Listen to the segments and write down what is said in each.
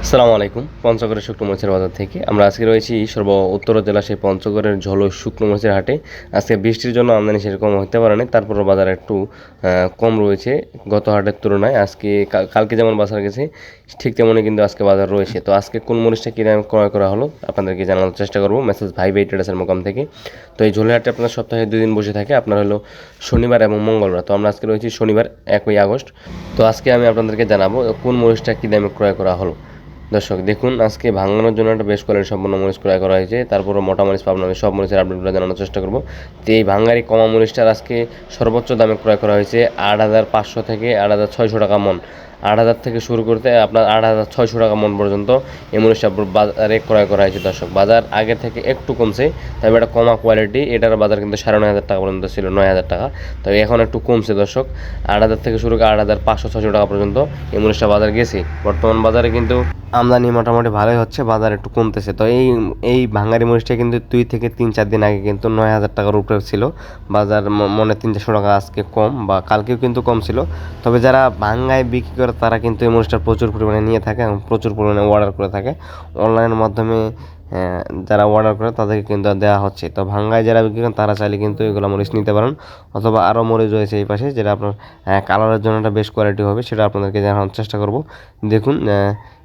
আসসালামু আলাইকুম। পঞ্চগড়ের শুকনো মরিচের বাজার থেকে আমরা আজকে রয়েছি উত্তর জেলা সেই পঞ্চগড়ের ঝোলো শুকনো মরিচের হাটে। আজকে বৃষ্টির জন্য আমদানি সেরকম হতে পারে না, তারপরও বাজার একটু কম রয়েছে গত হাটের তুলনায়। আজকে কালকে যেমন বাজার গেছে ঠিক তেমনই কিন্তু আজকে বাজার রয়েছে। তো আজকে কোন মরিচটা কী দামে ক্রয় করা হলো আপনাদেরকে জানানোর চেষ্টা করবো মেসেজ ভাই ট্রেডার্সের মোকাম থেকে। তো এই ঝোলের হাটে আপনার সপ্তাহে 2 দিন বসে থাকে, আপনার হলো শনিবার এবং মঙ্গলবার। তো আমরা আজকে রয়েছি শনিবার 1 আগস্ট। তো আজকে আমি আপনাদেরকে জানাবো কোন মরিচটা কী দামে ক্রয় করা হলো। দর্শক দেখুন, আজকে ভাঙানোর জন্য একটা বেশ কোয়ালিটি সম্পন্ন মরিচ ক্রয় করা হয়েছে। তারপরে মোটা মরিচ, পাবনা মরিচ, সব মরিচের আপডেটগুলো জানানোর চেষ্টা করবো। তো এই ভাঙ্গারি কমা মরিচটার আজকে সর্বোচ্চ দামে ক্রয় করা হয়েছে 8,500 থেকে 8,600 টাকা মন। 8,000 থেকে শুরু করতে আপনার 8,600 টাকা মন পর্যন্ত এই মরিচটা বাজারে ক্রয় করা হয়েছে। দর্শক বাজার আগের থেকে একটু কমছে, তবে এটা কমা কোয়ালিটি। এটার বাজার কিন্তু 9,500 টাকা পর্যন্ত ছিল, 9,000 টাকা। তবে এখন একটু কমছে দর্শক। 8,000 থেকে শুরু করে 8,500-600 টাকা পর্যন্ত এই মরিচটা বাজার গেছে। বর্তমান বাজারে কিন্তু আমদানি মোটামুটি ভালোই হচ্ছে, বাজার একটু কমতেছে। তো এই ভাঙ্গারি মরিচটা কিন্তু 2 থেকে 3-4 দিন আগে কিন্তু 9,000 টাকার উপরে ছিল বাজার। মনে 300-400 টাকা আজকে কম, বা কালকেও কিন্তু কম ছিল। তবে যারা ভাঙ্গায় বিক্রি করে তারা কিন্তু এই মরিচটা প্রচুর পরিমাণে নিয়ে থাকে এবং প্রচুর পরিমাণে অর্ডার করে থাকে অনলাইনের মাধ্যমে। যারা অর্ডার করে তাদেরকে কিন্তু দেওয়া হচ্ছে। তো ভাঙ্গায় যারা বিক্রি করেন তারা চাইলে কিন্তু এগুলো মরিচ নিতে পারেন, অথবা আরও মরিচ রয়েছে এই পাশে, যেটা আপনার কালারের জন্য একটা বেশ কোয়ালিটি হবে, সেটা আপনাদেরকে জানানোর চেষ্টা করব। দেখুন,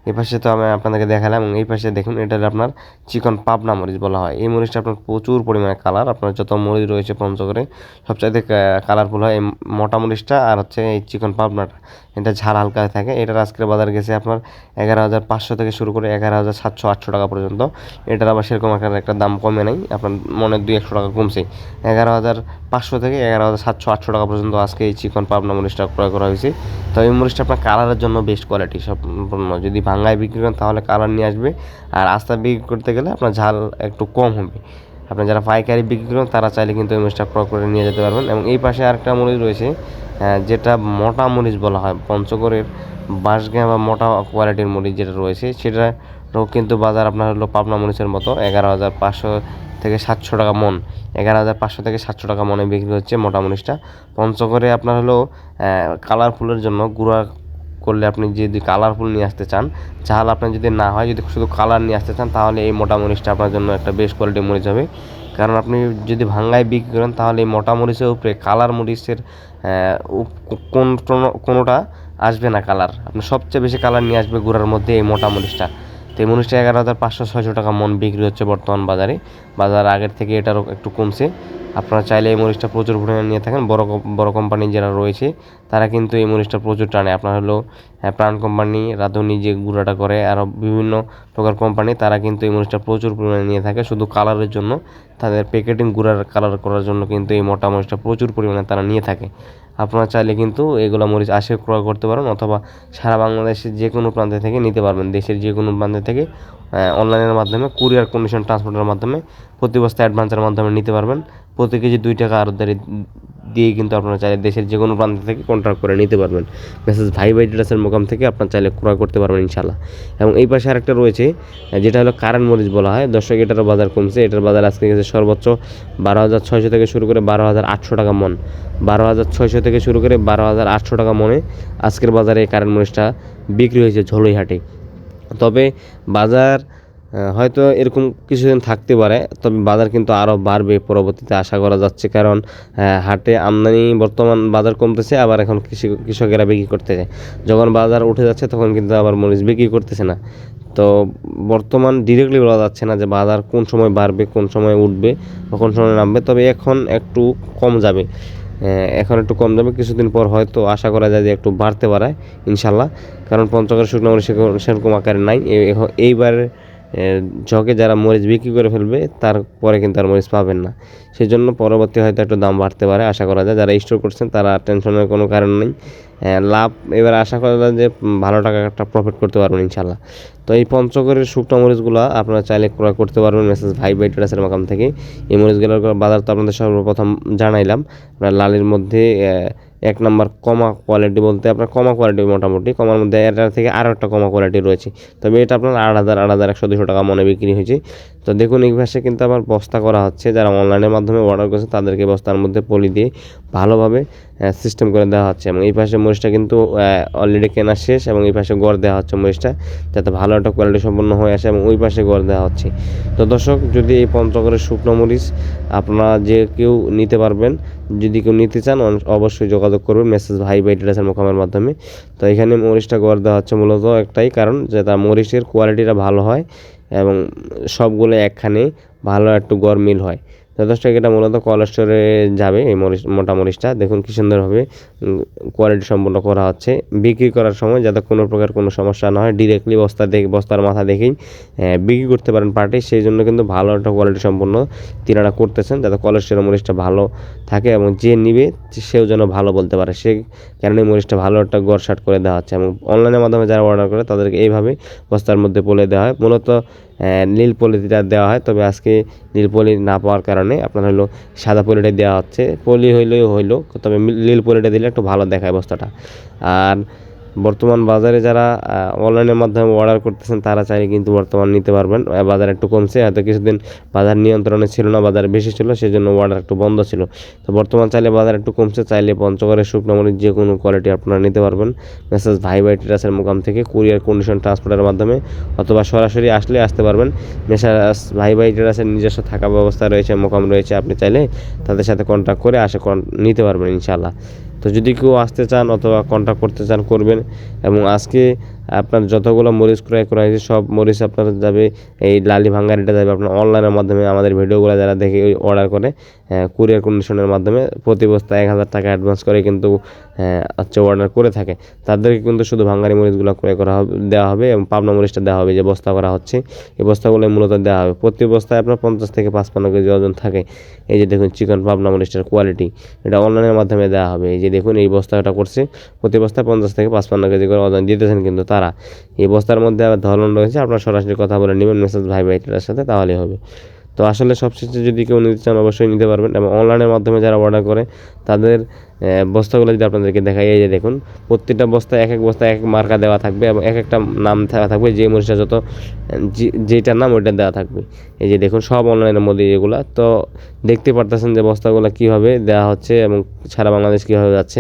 এই পাশে তো আমি আপনাদেরকে দেখালাম, এবং এই পাশে দেখুন, এটা আপনার চিকন পাবনা মরিচ বলা হয়। এই মরিচটা আপনার প্রচুর পরিমাণে কালার। আপনার যত মরিচ রয়েছে পঞ্চগড়ে সবচাইতে কালারফুল হয় এই মোটা মরিচটা, আর হচ্ছে এই চিকন পাবনাটা। এটা ঝাল হালকা থাকে। এটার আজকের বাজার গেছে আপনার 11,500 থেকে শুরু করে 11,700-800 টাকা পর্যন্ত। এটার আবার সেরকম একটা দাম কমে নাই, আপনার মনে 200-100 টাকা কমছে। 11,500 থেকে 11,700-800 টাকা পর্যন্ত আজকে এই চিকন পাবনা মরিচটা ক্রয় করা হয়েছে। তো এই মরিচটা আপনার কালারের জন্য বেস্ট কোয়ালিটি সম্পূর্ণ। যদি ভাঙ্গায় বিক্রি করেন তাহলে কালার নিয়ে আসবে, আর আস্তা বিক্রি করতে গেলে আপনার ঝাল একটু কম হবে। আপনার যারা পাইকারি বিক্রি করেন তারা চাইলে কিন্তু এই মরিচটা ক্রয় করে নিয়ে যেতে পারবেন। এবং এই পাশে আরেকটা মরিচ রয়েছে, যেটা মোটা মরিচ বলা হয়। পঞ্চগড়ের বাঁশগাঁ বা মোটা কোয়ালিটির মরিচ যেটা রয়েছে, সেটারও কিন্তু বাজার আপনার হলো পাবনা মরিচের মতো 11,500 থেকে 700 টাকা মন। 11,500 থেকে 700 টাকা মনে বিক্রি হচ্ছে মোটা মরিচটা। পঞ্চগড়ে আপনার হলো কালারফুলের জন্য গুঁড়া করলে, আপনি যদি কালারফুল নিয়ে আসতে চান, ঝাল আপনার যদি না হয়, যদি শুধু কালার নিয়ে আসতে চান, তাহলে এই মোটা মরিচটা আপনার জন্য একটা বেশ কোয়ালিটির মরিচ হবে। কারণ আপনি যদি ভাঙ্গায় বিক্রি করেন তাহলে এই মোটা মরিচের উপরে কালার মরিচের কোনোটা আসবে না কালার। আপনি সবচেয়ে বেশি কালার নিয়ে আসবে গুঁড়ার মধ্যে এই মোটা মরিচটা। তো এই মরিচটা 11,500-600 টাকা মন বিক্রি হচ্ছে বর্তমান বাজারে। বাজার আগের থেকে এটারও একটু কমছে। আপনারা চাইলে এই মরিচটা প্রচুর পরিমাণে নিয়ে থাকেন। বড় কোম্পানি যারা রয়েছে তারা কিন্তু এই মরিচটা প্রচুর টানে। আপনার হলো প্রাণ কোম্পানি, রাঁধুনি যে গুঁড়াটা করে, আরও বিভিন্ন প্রকার কোম্পানি, তারা কিন্তু এই মরিচটা প্রচুর পরিমাণে নিয়ে থাকে শুধু কালারের জন্য। তাদের প্যাকেটিং গুঁড়ার কালার করার জন্য কিন্তু এই মোটা মরিচটা প্রচুর পরিমাণে তারা নিয়ে থাকে। আপনারা চাইলে কিন্তু এগুলো মরিচ আসে ক্রয় করতে পারেন, অথবা সারা বাংলাদেশের যে কোনো প্রান্ত থেকে নিতে পারবেন। দেশের যে কোনো প্রান্ত থেকে অনলাইনের মাধ্যমে, কুরিয়ার কন্ডিশন ট্রান্সপোর্টের মাধ্যমে, প্রতি বস্তা অ্যাডভান্সের মাধ্যমে নিতে পারবেন। প্রতি কেজি 2 টাকা আরতদারি দিয়ে কিন্তু আপনারা চাইলে দেশের যে কোনো প্রান্ত থেকে কন্ট্রাক্ট করে নিতে পারবেন। মেসেজ ভাই ট্রেডার্সের মোকাম থেকে আপনারা চাইলে ক্রয় করতে পারবেন ইনশাল্লাহ। এবং এই পাশে আরেকটা রয়েছে, যেটা হলো কারেন্ট মরিচ বলা হয়। দর্শক এটারও বাজার কমছে। এটার বাজার আজকে গেছে সর্বোচ্চ 12,600 থেকে শুরু করে 12,800 টাকা মন। 12,600 থেকে শুরু করে 12,800 টাকা মনে আজকের বাজারে এই কারেন্ট মরিচটা বিক্রি হয়েছে ঝোলইহাটে। তবে বাজার হয়তো এরকম কিছুদিন থাকতে পারে, তবে বাজার কিন্তু আরও বাড়বে পরবর্তীতে আশা করা যাচ্ছে। কারণ হাটে আমদানি বর্তমান বাজার কমতেছে, আবার এখন কৃষকেরা বিক্রি করতেছে। যখন বাজার উঠে যাচ্ছে তখন কিন্তু আবার মরিচ বিক্রি করতেছে না। তো বর্তমান ডিরেক্টলি বলা যাচ্ছে না যে বাজার কোন সময় বাড়বে, কোন সময় উঠবে বা কোন সময় নামবে। তবে এখন একটু কম যাবে, কিছুদিন পর হয়তো আশা করা যায় যে একটু বাড়তে পারে ইনশাল্লাহ। কারণ পঞ্চগড়ের শুকনো মরিচ সেরকম আকারে নাই। এইবার ঝকে যারা মরিচ বিক্রি করে ফেলবে তারপরে কিন্তু আর মরিচ পাবেন না। সেজন্য পরবর্তী হয়তো একটু দাম বাড়তে পারে আশা করা যায়। যারা স্টোর করছেন তারা টেনশনের কোনো কারণ নেই। লাভ এবার আশা করা যায় যে ভালো টাকা একটা প্রফিট করতে পারবেন ইনশাল্লাহ। তো এই পঞ্চগড়ের শুকনো মরিচগুলো আপনারা চাইলে ক্রয় করতে পারবেন মেসেজ ভাই ট্রেডার্সের মাকাম থেকে। এই মরিচগুলোর বাজার তো আপনাদের সর্বপ্রথম জানাইলাম। আপনার লালের মধ্যে এক নাম্বার কমা কোয়ালিটি বলতে আপনার কমা কোয়ালিটি মোটামুটি কমার মধ্যে এটার থেকে আরও একটা কমা কোয়ালিটি রয়েছে, তবে এটা আপনার 8,100 টাকা মনে বিক্রি হয়েছে। তো দেখুন এই পাশে কিন্তু আবার বস্তা করা হচ্ছে, যারা অনলাইনের মাধ্যমে অর্ডার করেছে তাদেরকে বস্তার মধ্যে পলি দিয়ে ভালোভাবে সিস্টেম করে দেওয়া হচ্ছে। এবং এই পাশে মরিচটা কিন্তু অলরেডি কেনা শেষ, এবং এই পাশে গড় দেওয়া হচ্ছে মরিচটা, যাতে ভালো একটা কোয়ালিটি সম্পন্ন হয়ে আসে, এবং ওই পাশে গড় দেওয়া হচ্ছে। তো দর্শক, যদি এই পঞ্চগড়ের শুকনো মরিচ আপনারা যে কেউ নিতে পারবেন, যদি কেউ নিতে চান অবশ্যই যোগাযোগ করবেন মেসেজ ভাই বাই ট্রেডার্সের মোকামের মাধ্যমে। তো এখানে মরিচটা গড় দেওয়া হচ্ছে মূলত একটাই কারণ, যে তার মরিচের কোয়ালিটিটা ভালো হয় এবং সবগুলো একখানে ভালো একটু গড় মিল হয়। তো দর্শক, এটা মূলত কোলেস্টোরে যাবে এই মরিচ, মোটা মরিচটা দেখুন কি সুন্দরভাবে কোয়ালিটি সম্পন্ন করা হচ্ছে বিক্রি করার সময়, যাতে কোনো প্রকার কোনো সমস্যা না হয়, ডিরেক্টলি বস্তার মাথা দেখেই বিক্রি করতে পারেন পার্টি। সেই জন্য কিন্তু ভালো একটা কোয়ালিটি সম্পন্ন তিনারা করতেছেন, যাতে কোলেস্টোরের মরিচটা ভালো থাকে এবং যে নিবে সেও যেন ভালো বলতে পারে, সেই কারণে মরিচটা ভালো একটা গড় শার্ট করে দেওয়া হচ্ছে। এবং অনলাইনের মাধ্যমে যারা অর্ডার করে তাদেরকে এইভাবে বস্তার মধ্যে পলে দেওয়া হয়, মূলত নীল পলিটা দেওয়া হয়, তবে আজকে নীল পলি না পাওয়ার কারণে আপনার হলো সাদা পলিটাই দেওয়া হচ্ছে। পলি হইলো, তবে নীল পলিটা দিলে একটু ভালো দেখায় বস্তাটা। আর বর্তমান বাজারে যারা অনলাইনের মাধ্যমে অর্ডার করতেছেন তারা চাইলে কিন্তু বর্তমান নিতে পারবেন। বাজার একটু কমছে, হয়তো কিছুদিন বাজার নিয়ন্ত্রণে ছিল না, বাজার বেশি ছিল, সেই জন্য অর্ডার একটু বন্ধ ছিল। তো বর্তমান চাইলে বাজার একটু কমছে, চাইলে পঞ্চগড়ের শুকনো মরিচ যে কোনো কোয়ালিটি আপনারা নিতে পারবেন মেসেজ ভাই বাই ট্রেডার্সের মোকাম থেকে কুরিয়ার কন্ডিশন ট্রান্সপোর্টের মাধ্যমে, অথবা সরাসরি আসতে পারবেন। মেসাজ ভাই বাই ট্রেডার্সের নিজস্ব থাকা ব্যবস্থা রয়েছে, মোকাম রয়েছে, আপনি চাইলে তাদের সাথে কন্ট্যাক্ট করে নিতে পারবেন ইনশাআল্লাহ। তো যদি কেউ আসতে চান অথবা কন্ট্যাক্ট করতে চান করবেন। এবং আজকে আপনার যতগুলো মরিচ ক্রয় করা হয়েছে সব মরিচ আপনার যাবে এই লালি ভাঙ্গারিটা যাবে আপনার অনলাইনের মাধ্যমে, আমাদের ভিডিওগুলো যারা দেখে অর্ডার করে কুরিয়ার কন্ডিশনের মাধ্যমে প্রতি বস্তা 1,000 টাকা অ্যাডভান্স করে কিন্তু অর্ডার করে থাকে, তাদেরকে কিন্তু শুধু ভাঙ্গারি মরিচগুলো ক্রয় করা দেওয়া হবে, এবং পাবনা মরিচটা দেওয়া হবে, যে বস্তা করা হচ্ছে এই বস্তাগুলো মূলত দেওয়া হবে। প্রতি বস্তায় আপনার 50 থেকে 55 কেজি ওজন থাকে। এই যে দেখুন চিকন পাবনা মরিচটার কোয়ালিটি, এটা অনলাইনের মাধ্যমে দেওয়া হবে। এই যে দেখুন এই বস্তাটা করছে, প্রতি বস্তায় 50 থেকে 55 কেজি করে ওজন দিতেছেন কিন্তু তারা। এই বস্তার মধ্যে আবার ধরন রয়েছে, আপনার সরাসরি কথা বলে নেবেন মেসেজ ভাই বাই ট্রেডার্সের সাথে, তাহলেই হবে। তো আসলে সবশেষে যদি কেউ নিতে চান অবশ্যই নিতে পারবেন। এবং অনলাইনের মাধ্যমে যারা অর্ডার করে তাদের বস্তাগুলো যদি আপনাদেরকে দেখাই, এই যে দেখুন প্রত্যেকটা বস্তায় এক বস্তায় এক মার্কা দেওয়া থাকবে, এবং একটা নাম দেওয়া থাকবে, যে মরিচটা যত যেটার নাম ওইটা দেওয়া থাকবে। এই যে দেখুন সব অনলাইনের মধ্যে এগুলো, তো দেখতে পারতেছেন যে বস্তাগুলো কীভাবে দেওয়া হচ্ছে এবং সারা বাংলাদেশ কীভাবে যাচ্ছে।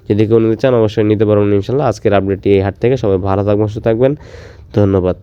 যদি কেউ নিতে চান অবশ্যই নিতে পারবেন ইনশাল্লাহ। আজকের আপডেটটি এই হাট থেকে, সবাই ভালো থাকবেন, সুস্থ থাকবেন, ধন্যবাদ।